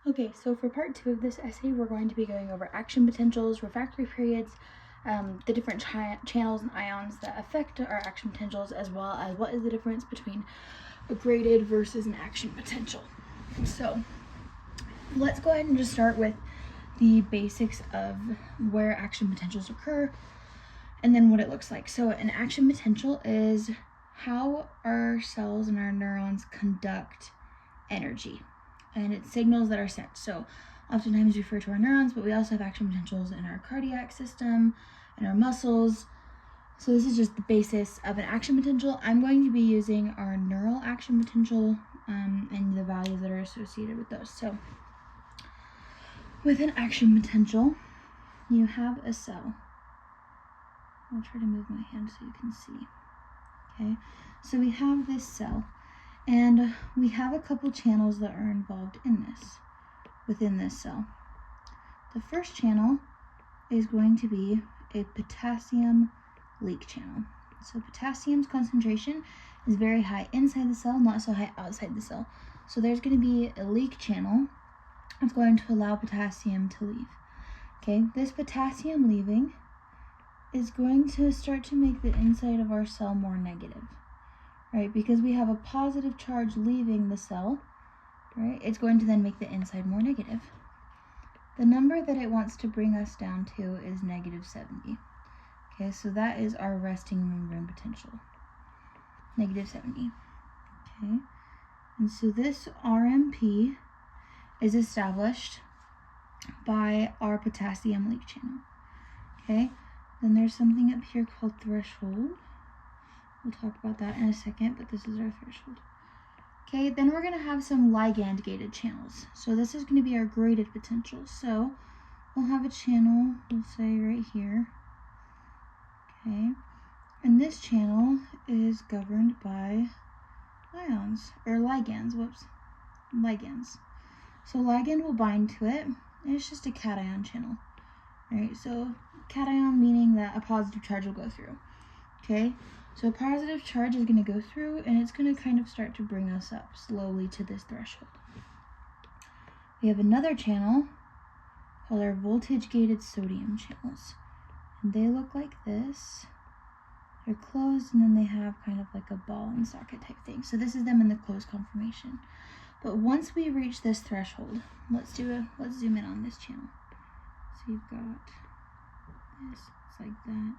Okay, so for part 2 of this essay, we're going to be going over action potentials, refractory periods, the different channels and ions that affect our action potentials, as well as what is the difference between a graded versus an action potential. So let's go ahead and just start with the basics of where action potentials occur and then what it looks like. So an action potential is how our cells and our neurons conduct energy, and it's signals that are sent. So oftentimes we refer to our neurons, but we also have action potentials in our cardiac system and our muscles. So this is just the basis of an action potential. I'm going to be using our neural action potential and the values that are associated with those. So with an action potential, you have a cell. I'll try to move my hand so you can see. Okay, so we have this cell, and we have a couple channels that are involved in this, within this cell. The first channel is going to be a potassium leak channel. So potassium's concentration is very high inside the cell, not so high outside the cell. So there's going to be a leak channel that's going to allow potassium to leave. Okay, this potassium leaving is going to start to make the inside of our cell more negative, right? Because we have a positive charge leaving the cell, right? It's going to then make the inside more negative. The number that it wants to bring us down to is -70. Okay, so that is our resting membrane potential, -70. Okay, and so this RMP is established by our potassium leak channel. Okay, then there's something up here called threshold. We'll talk about that in a second, but this is our threshold. Okay, then we're going to have some ligand-gated channels. So this is going to be our graded potential. So we'll have a channel, we'll say right here. Okay, and this channel is governed by ions, or ligands, ligands. So ligand will bind to it, and it's just a cation channel. Right, so cation meaning that a positive charge will go through. Okay, so a positive charge is going to go through, and it's going to kind of start to bring us up slowly to this threshold. We have another channel called our voltage-gated sodium channels, and they look like this. They're closed, and then they have kind of like a ball and socket type thing. So this is them in the closed conformation. But once we reach this threshold, let's zoom in on this channel. So you've got this, it's like that,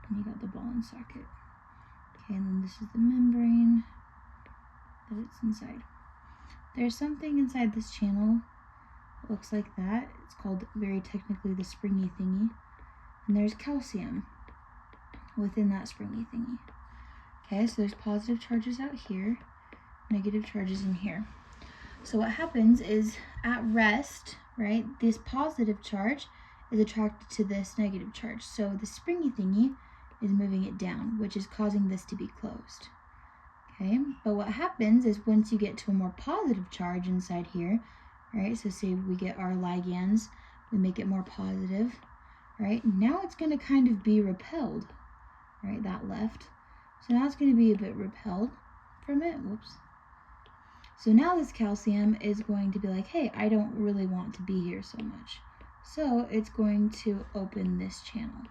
and you got the ball and socket. Okay, and then this is the membrane that it's inside. There's something inside this channel that looks like that. It's called, very technically, the springy thingy. And there's calcium within that springy thingy. Okay, so there's positive charges out here, negative charges in here. So what happens is, at rest, right, this positive charge is attracted to this negative charge. So the springy thingy is moving it down, which is causing this to be closed. Okay, but what happens is once you get to a more positive charge inside here, right, so say we get our ligands, we make it more positive, right, now it's going to kind of be repelled, right, that left. So now it's going to be a bit repelled from it, whoops. So now this calcium is going to be like, hey, I don't really want to be here so much. So it's going to open this channel.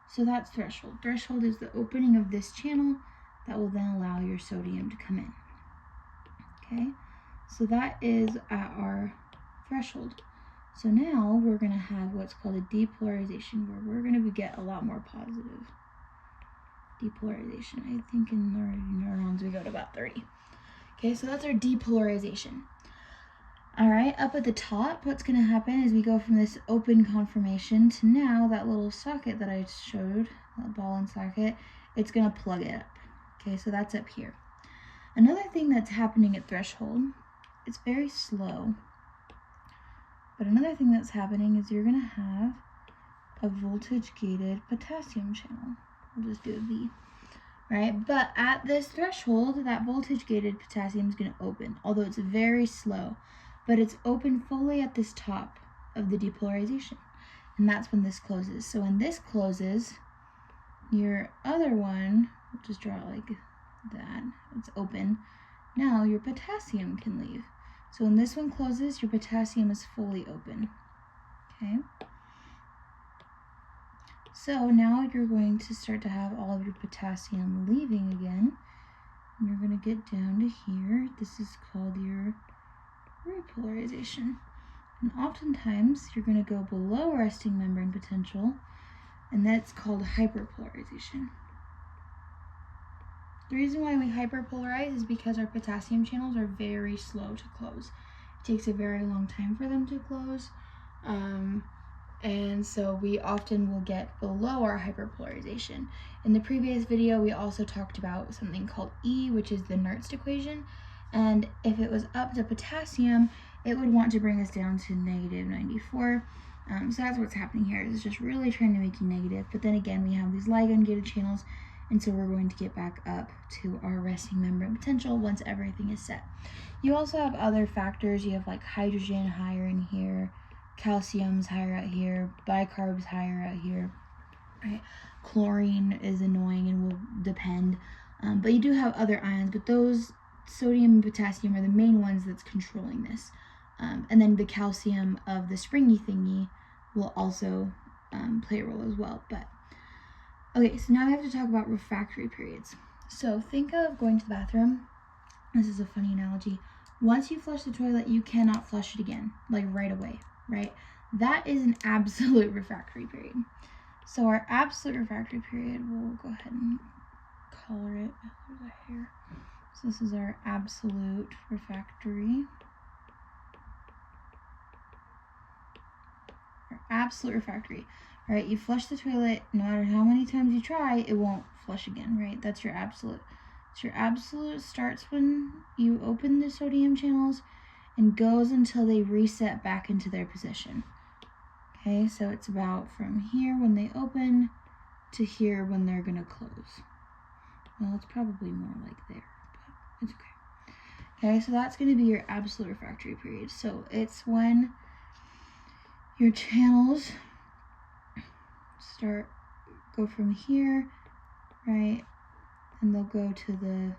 So that's threshold. Threshold is the opening of this channel that will then allow your sodium to come in. Okay, so that is at our threshold. So now we're going to have what's called a depolarization, where we're going to get a lot more positive depolarization. I think in our neurons we go to about 30. Okay, so that's our depolarization. All right, up at the top, what's going to happen is we go from this open conformation to now that little socket that I showed, that ball and socket, it's going to plug it up. Okay, so that's up here. Another thing that's happening at threshold, it's very slow, but another thing that's happening is you're going to have a voltage-gated potassium channel. We'll just do a V. Right, but at this threshold, that voltage-gated potassium is going to open, although it's very slow, but it's open fully at this top of the depolarization, and that's when this closes. So when this closes, your other one, we'll just draw it like that, it's open, now your potassium can leave. So when this one closes, your potassium is fully open. Okay? So now you're going to start to have all of your potassium leaving again. And you're going to get down to here. This is called your repolarization. And oftentimes you're going to go below resting membrane potential, and that's called hyperpolarization. The reason why we hyperpolarize is because our potassium channels are very slow to close. It takes a very long time for them to close. And so we often will get below our hyperpolarization. In the previous video, we also talked about something called E, which is the Nernst equation. And if it was up to potassium, it would want to bring us down to negative 94. So that's what's happening here. It's just really trying to make you negative. But then again, we have these ligand-gated channels, and so we're going to get back up to our resting membrane potential once everything is set. You also have other factors. You have like hydrogen higher in here, calcium's higher out here, bicarb's higher out here, right? Chlorine is annoying and will depend, but you do have other ions, but those sodium and potassium are the main ones that's controlling this. And then the calcium of the springy thingy will also play a role as well. But okay, so now we have to talk about refractory periods. So think of going to the bathroom. This is a funny analogy. Once you flush the toilet, you cannot flush it again, like right away, right? That is an absolute refractory period. So our absolute refractory period, we'll go ahead and color it. There's a hair. So this is our absolute refractory. Our absolute refractory, right? You flush the toilet, no matter how many times you try, it won't flush again, right? That's your absolute. So your absolute starts when you open the sodium channels and goes until they reset back into their position. Okay, so it's about from here when they open to here when they're going to close. Well, it's probably more like there, but it's okay. Okay, so that's going to be your absolute refractory period. So it's when your channels go from here, right, and they'll go to the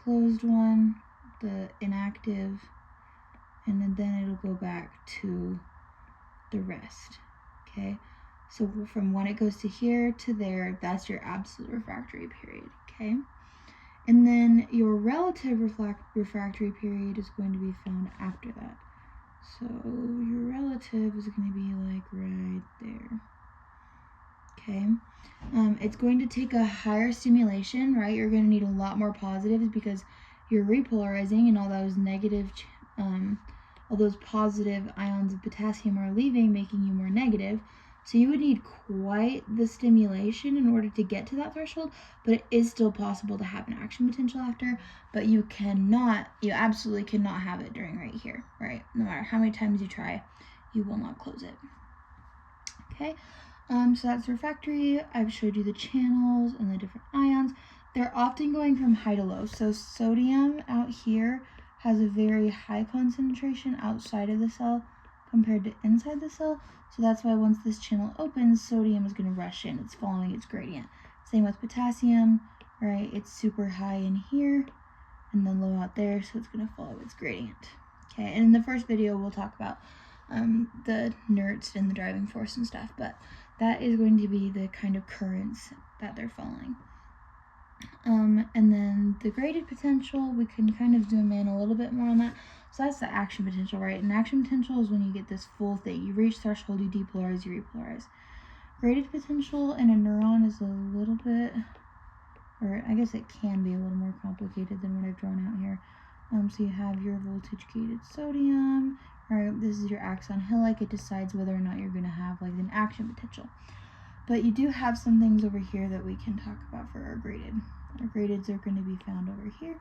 closed one, the inactive, and then it'll go back to the rest. Okay, so from when it goes to here to there, that's your absolute refractory period. Okay, and then your relative refractory period is going to be found after that. So your relative is going to be like right there. Okay, it's going to take a higher stimulation, right? You're going to need a lot more positives because you're repolarizing, and all those negative, all those positive ions of potassium are leaving, making you more negative. So you would need quite the stimulation in order to get to that threshold, but it is still possible to have an action potential after, but you absolutely cannot have it during right here, right? No matter how many times you try, you will not close it. Okay, so that's refractory. I've showed you the channels and the different ions. They're often going from high to low. So sodium out here has a very high concentration outside of the cell compared to inside the cell. So that's why once this channel opens, sodium is going to rush in. It's following its gradient. Same with potassium, right? It's super high in here and then low out there, so it's going to follow its gradient. Okay, and in the first video, we'll talk about the Nernst and the driving force and stuff, but that is going to be the kind of currents that they're following. And then the graded potential, we can kind of zoom in a little bit more on that. So that's the action potential, right? And action potential is when you get this full thing. You reach threshold, you depolarize, you repolarize. Graded potential in a neuron is a little bit, or I guess it can be a little more complicated than what I've drawn out here. So you have your voltage-gated sodium, right? This is your axon hillock. It decides whether or not you're going to have like an action potential. But you do have some things over here that we can talk about for our graded. Our gradeds are going to be found over here.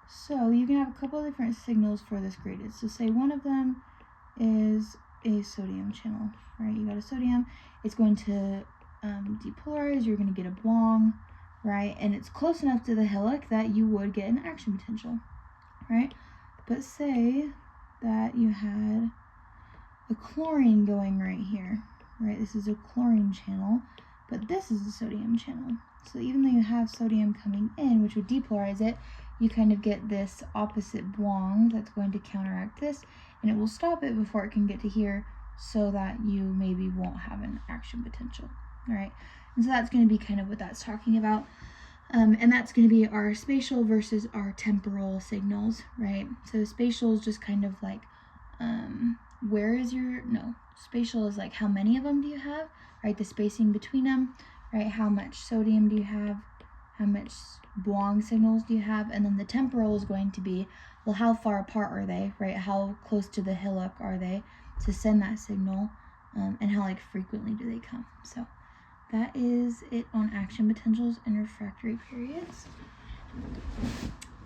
So you can have a couple of different signals for this graded. So say one of them is a sodium channel, right? You got a sodium. It's going to depolarize. You're going to get a blong, right? And it's close enough to the hillock that you would get an action potential, right? But say that you had a chlorine going right here, right? This is a chlorine channel, but this is a sodium channel. So even though you have sodium coming in, which would depolarize it, you kind of get this opposite Buang that's going to counteract this, and it will stop it before it can get to here, so that you maybe won't have an action potential. All right, and so that's going to be kind of what that's talking about. And that's going to be our spatial versus our temporal signals, right? So spatial is just kind of like, spatial is like how many of them do you have, right? The spacing between them, right? How much sodium do you have? How much Buang signals do you have? And then the temporal is going to be, well, how far apart are they, right? How close to the hillock are they to send that signal, and how frequently do they come? So that is it on action potentials and refractory periods.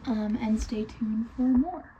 And stay tuned for more.